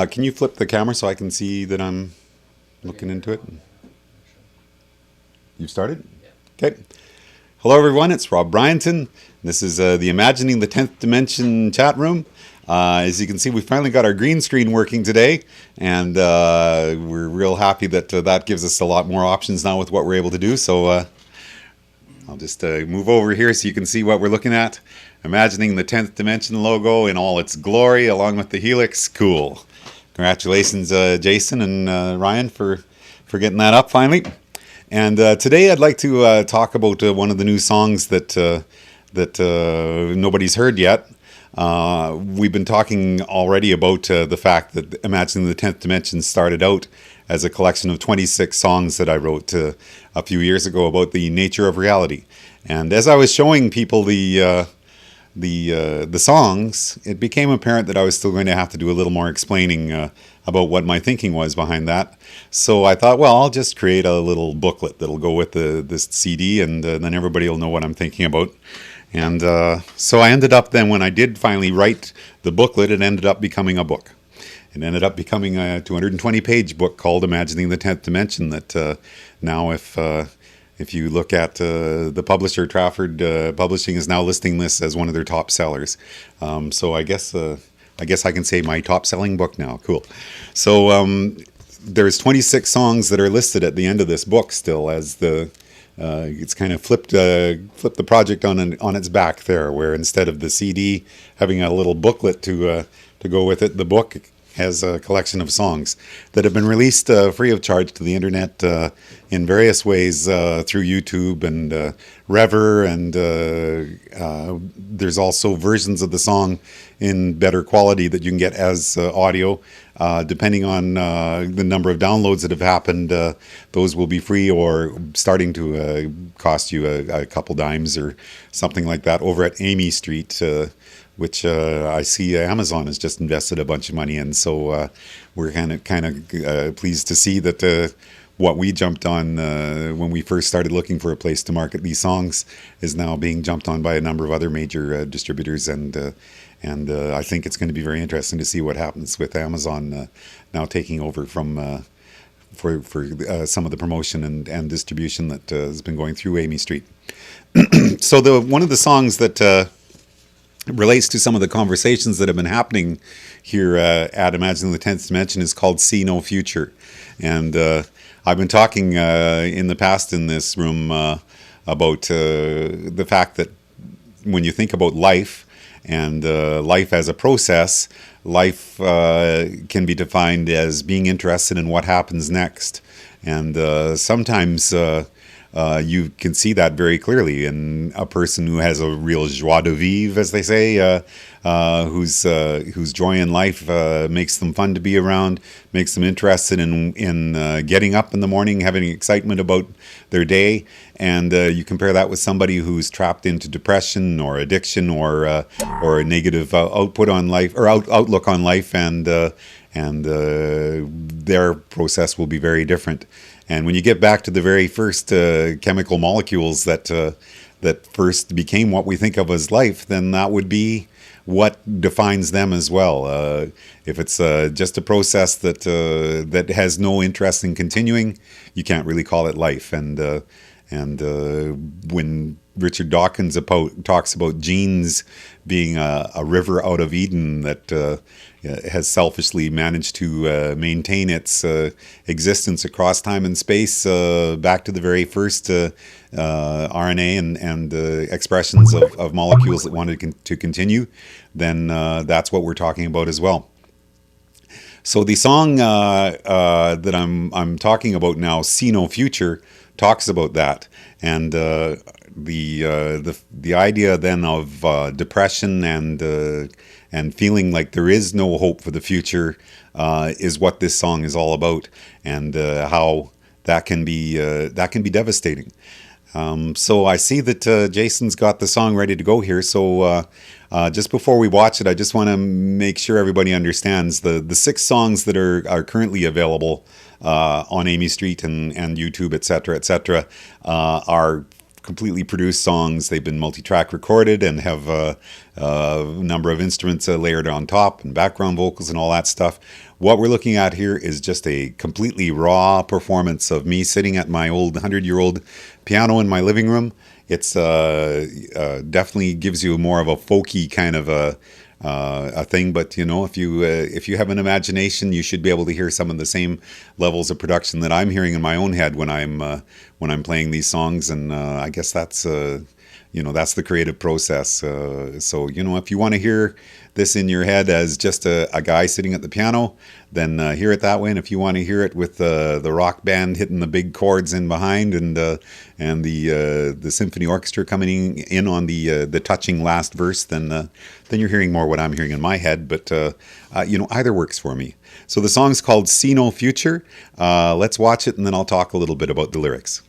Can you flip the camera so I can see that I'm looking into it? You've started? Okay. Hello, everyone. It's Rob Bryanton. This is the Imagining the 10th Dimension chat room. As you can see, we finally got our green screen working today, and we're real happy that that gives us a lot more options now with what we're able to do. So I'll just move over here so you can see what we're looking at. Imagining the 10th Dimension logo in all its glory, along with the helix. Cool. Congratulations, Jason and Ryan, for getting that up finally. And today I'd like to talk about one of the new songs that nobody's heard yet. We've been talking already about the fact that Imagining the 10th Dimension started out as a collection of 26 songs that I wrote a few years ago about the nature of reality. And as I was showing people the songs, it became apparent that I was still going to have to do a little more explaining about what my thinking was behind that. So I thought, well, I'll just create a little booklet that'll go with this CD, and then everybody will know what I'm thinking about. And so I ended up then, when I did finally write the booklet, it ended up becoming a book. It ended up becoming a 220-page book called Imagining the 10th Dimension that now if you look at the publisher, Trafford Publishing is now listing this as one of their top sellers. So I guess I can say my top-selling book now. Cool. So there's 26 songs that are listed at the end of this book still, as it's kind of flipped the project on its back there, where instead of the CD having a little booklet to go with it, the book has a collection of songs that have been released free of charge to the internet in various ways through YouTube and Rever, and there's also versions of the song in better quality that you can get as audio. Depending on the number of downloads that have happened, those will be free or starting to cost you a couple dimes or something like that over at Amy Street, which I see Amazon has just invested a bunch of money in. So we're kind of pleased to see that what we jumped on when we first started looking for a place to market these songs is now being jumped on by a number of other major distributors, and I think it's going to be very interesting to see what happens with Amazon now taking over from for some of the promotion and distribution that has been going through Amy Street. So one of the songs that relates to some of the conversations that have been happening here at Imagining the 10th Dimension is called See No Future. And I've been talking in the past in this room about the fact that when you think about life and life as a process, life can be defined as being interested in what happens next. And sometimes you can see that very clearly in a person who has a real joie de vivre, as they say, whose joy in life makes them fun to be around, makes them interested in getting up in the morning, having excitement about their day. And you compare that with somebody who's trapped into depression or addiction or a negative output on life or outlook on life, and their process will be very different. And when you get back to the very first chemical molecules that first became what we think of as life, then that would be what defines them as well. If it's just a process that has no interest in continuing, you can't really call it life. And when Richard Dawkins talks about genes being a river out of Eden that has selfishly managed to maintain its existence across time and space back to the very first RNA and expressions of molecules that wanted to continue, then that's what we're talking about as well. So the song that I'm talking about now, See No Future, talks about that, and the idea then of depression and feeling like there is no hope for the future is what this song is all about, and how that can be devastating. So I see that Jason's got the song ready to go here. So just before we watch it, I just want to make sure everybody understands the 6 songs that are currently available on Amy Street and YouTube, etc., are completely produced songs. They've been multi-track recorded and have a number of instruments layered on top and background vocals and all that stuff. What we're looking at here is just a completely raw performance of me sitting at my old 100-year-old piano in my living room. It's definitely gives you more of a folky kind of a thing, but if you have an imagination, you should be able to hear some of the same levels of production that I'm hearing in my own head when I'm playing these songs, and I guess that's that's the creative process. So if you want to hear this in your head as just a guy sitting at the piano, then hear it that way. And if you want to hear it with the rock band hitting the big chords in behind and the symphony orchestra coming in on the touching last verse, then you're hearing more what I'm hearing in my head. But either works for me. So the song's called See No Future. Let's watch it, and then I'll talk a little bit about the lyrics.